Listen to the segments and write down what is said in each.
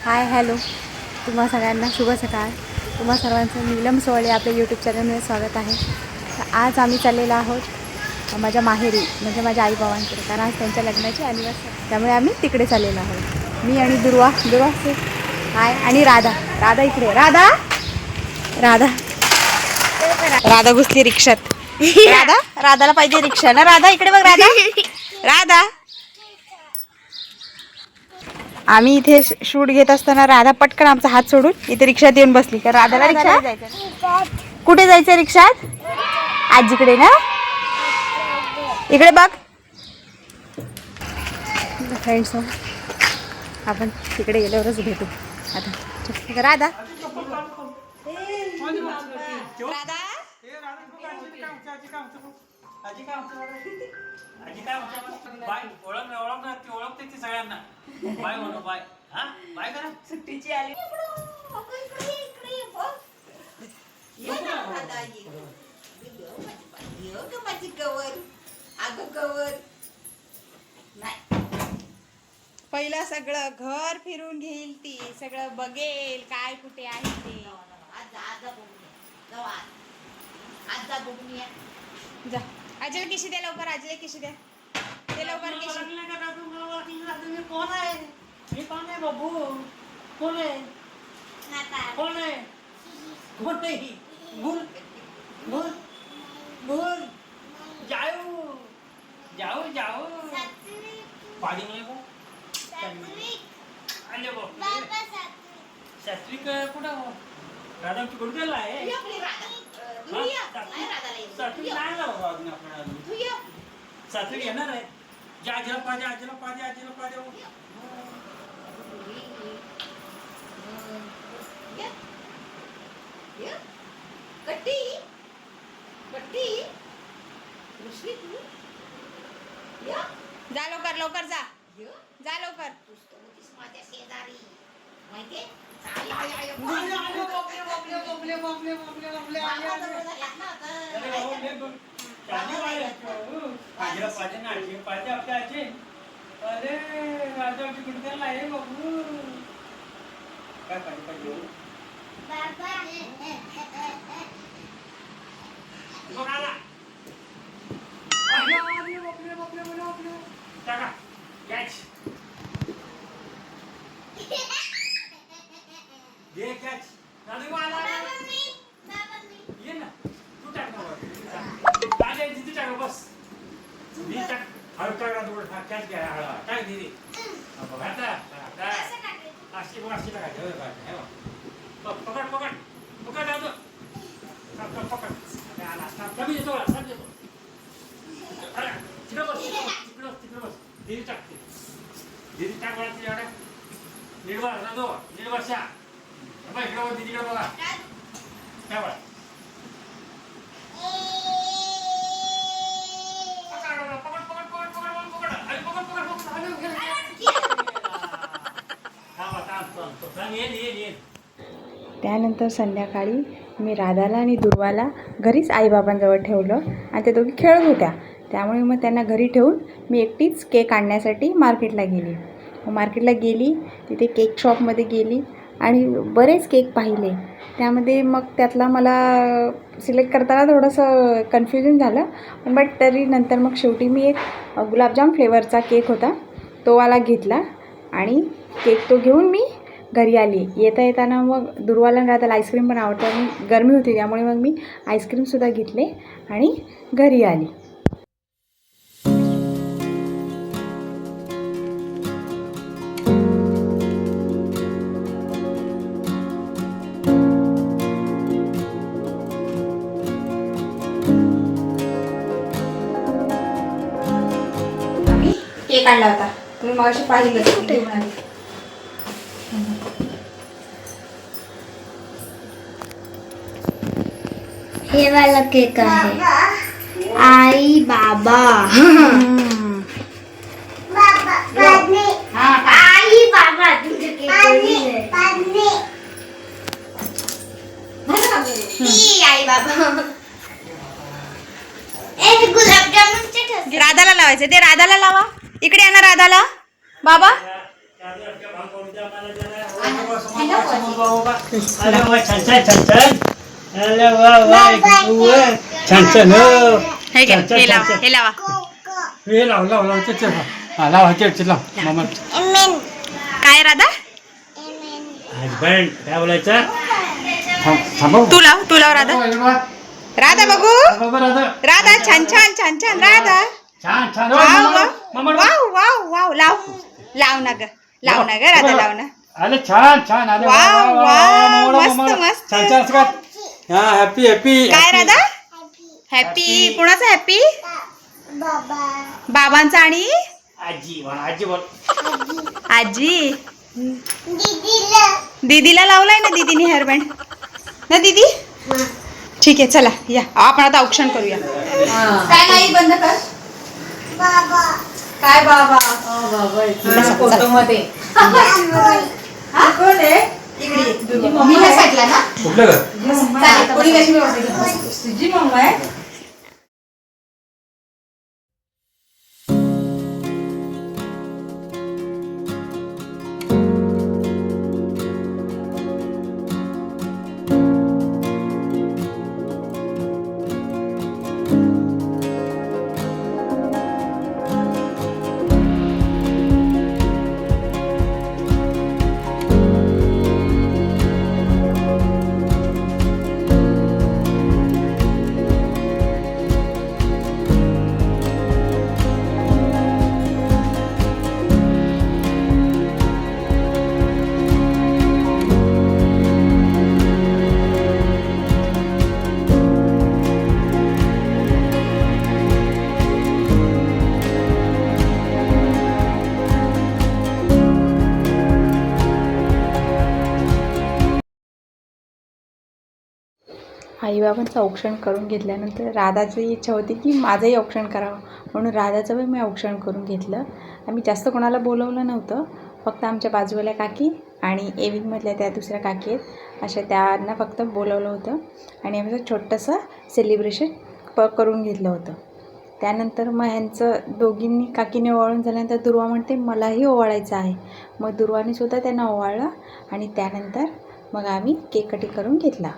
Hi hello, तुम्हा सगळ्यांना शुभ सकाळ. तुम्हा सर्वांचं नीलम सोवळे आपल्या यूट्यूब चॅनलमध्ये स्वागत आहे. तर आज आम्ही चाललेलो आहोत माझ्या माहेरी, म्हणजे माझ्या आईबाबांकडे, कारण आज त्यांच्या लग्नाची ॲनिव्हर्सरी, त्यामुळे आम्ही तिकडे चाललेलो आहोत. मी आणि दुर्वा हाय, आणि राधा इकडे. राधा घुसली रिक्षात. राधाला पाहिजे रिक्षा ना. राधा इकडे बघ. राधा आम्ही इथे शूट घेत असताना राधा पटकन आमचा हात सोडून इथे रिक्षात येऊन बसली. का राधाला रिक्षा कुठे जायचं रिक्षात? आजीकडे ना. इकडे बघ फ्रेंड्स, आपण तिकडे गेल्यावरच भेटू आता. राधा ओळखते ती सगळ्यांना. बाय म्हणू, बाय. हा, बाय करा. सुट्टीची आली. पहिलं सगळं घर फिरून घेईल, ती सगळं बघेल काय कुठे आहे ते. जा आजीला किशी द्या लवकर. आजीला किशी द्या. ते लवकर किशी. कोण आहे? मी कोण आहे बाबू? कोण आहे? कोण आहे? कोण नाही? बोल बोल बोल. जाऊ जाऊ पाणी नाही का? आले बाबा. सात्विक कुठं? राधाची गुडघ्याला आहे. सात्विक नाही ना बाबा अजून. आपण अजून सात्विक येणार आहे. आजीला पाहिजे, आजीला पाहिजे, आजीला पाहिजे. जा लवकर लवकर जा. जा लवकर. आजीला पाहिजे ना. आजी पाहिजे आपल्या आजी. अरे राजाची गुडघ्याला आहे बाबू. काय पाहिजे? टाका कॅच. ये कॅच. ये ना तू टाक ना. तिथे टाक बस. मी टाक. हळू टाका. थोडं कॅच घ्या. हळू टाक दिदी. अशी बघ. अशी टाकायची. पकड पकड पकड. पकड. कमी देतो. तिकडे बस. तिकडे बस. दिदी टाकते. दिदी टाक बघा. तिच्या निर्भर राहतो. निर्भरशा इकडे बघ. दिदीकडे बघा. काय बघा. त्यानंतर संध्याकाळी मी राधाला आणि दुर्वाला घरीच आईबाबांजवळ ठेवलं आणि ते दोघी खेळत होत्या. त्यामुळे मग त्यांना घरी ठेवून मी एकटीच केक आणण्यासाठी मार्केटला गेली. तिथे केक शॉपमध्ये गेली आणि बरेच केक पाहिले. त्यामध्ये मग त्यातला मला सिलेक्ट करताना थोडंसं कन्फ्युजन झालं, बट तरी नंतर मग शेवटी मी एक गुलाबजाम फ्लेवरचा केक होता तो वाला घेतला आणि केक तो घेऊन मी घरी आली. येताना मग दुर्वाला आणि राधाला आईस्क्रीम पण आवडतं आणि गरमी होती, त्यामुळे मग मी आईस्क्रीमसुद्धा घेतले आणि घरी आली. केक आणला होता, तुम्ही मगाशी पाहिलं. हे वाला केक आहे. आई बाबा. आई बाबा तुझे केक आई बाबा. गुलाबजामुनचे राधाला लावायचं. ते राधाला लावा. इकडे आणा राधाला. बाबा अरे वा छान छान छान छान. अरे वा वा छान छान हो. हे घ्या, छान, छान, हे छान, लावा छान. हे लावा हे लाव लाव लाव चल चल. हा लाव चल लाव मामा. काय राधा हजबंड काय बोलायचं. थांबव. तू लाव राधा राधा बघू राधा छान छान छान छान राधा छान छान. वाव वाव वाव वाव लाव ना ग राधा लाव ना. आले छान छान आले. वाव, वाव, मस्त, मस्त. छान छान असं कर. हा हॅपी हॅपी. काय राधा हॅपी कुणाचा हॅपी बाबांचा आणि आजी बोल आजी बोल. आजी दीदीला लावलाय ना दीदीने हेअरबँड ना दीदी. ठीक आहे चला या आपण आता औक्षण करूया. काय नाही बंद कर काय बाबा फोटो मध्ये कोण आहे इकडे मम्मी ह्या साईडला ना. कुठलं घर. चालेल, कोणी कशी व्यवस्थित तुझी मम्मा आहे. आईबाबांचं औक्षण करून घेतल्यानंतर राधाची इच्छा होती की माझंही औक्षण करावं म्हणून राधाचं पण मी औक्षण करून घेतलं. आम्ही जास्त कोणाला बोलवलं नव्हतं, फक्त आमच्या बाजूवाल्या काकी आणि एविंगमधल्या त्या दुसऱ्या काकी आहेत अशा त्यांना फक्त बोलवलं होतं आणि आम्ही छोटंसं सेलिब्रेशन करून घेतलं होतं. त्यानंतर मग ह्यांचं दोघींनी काकीने ओवाळून झाल्यानंतर दुर्वा म्हणते मलाही ओवाळायचं आहे. मग दुर्वानीसुद्धा त्यांना ओवाळलं आणि त्यानंतर मग आम्ही केक कटिंग करून घेतला.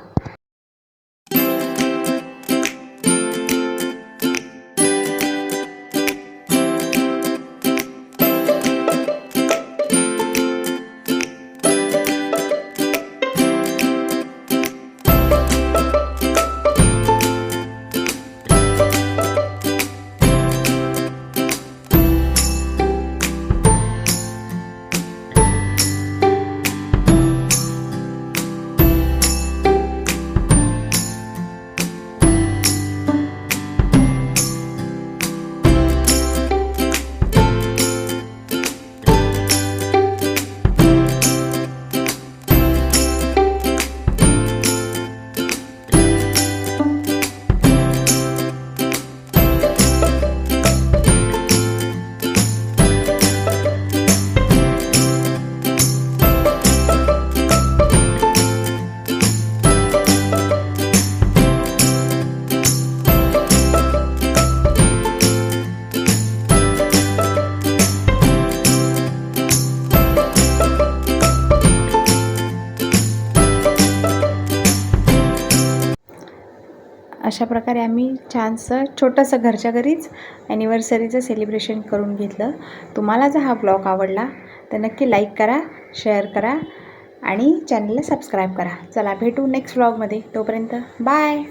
अशा प्रकारे आम्ही छानसं छोटंसं घरच्या घरीच ॲनिव्हर्सरीचं सेलिब्रेशन करून घेतलं. तुम्हाला जर हा ब्लॉग आवडला तर नक्की लाईक करा, शेअर करा आणि चॅनलला सबस्क्राईब करा. चला भेटू नेक्स्ट ब्लॉगमध्ये. तोपर्यंत बाय.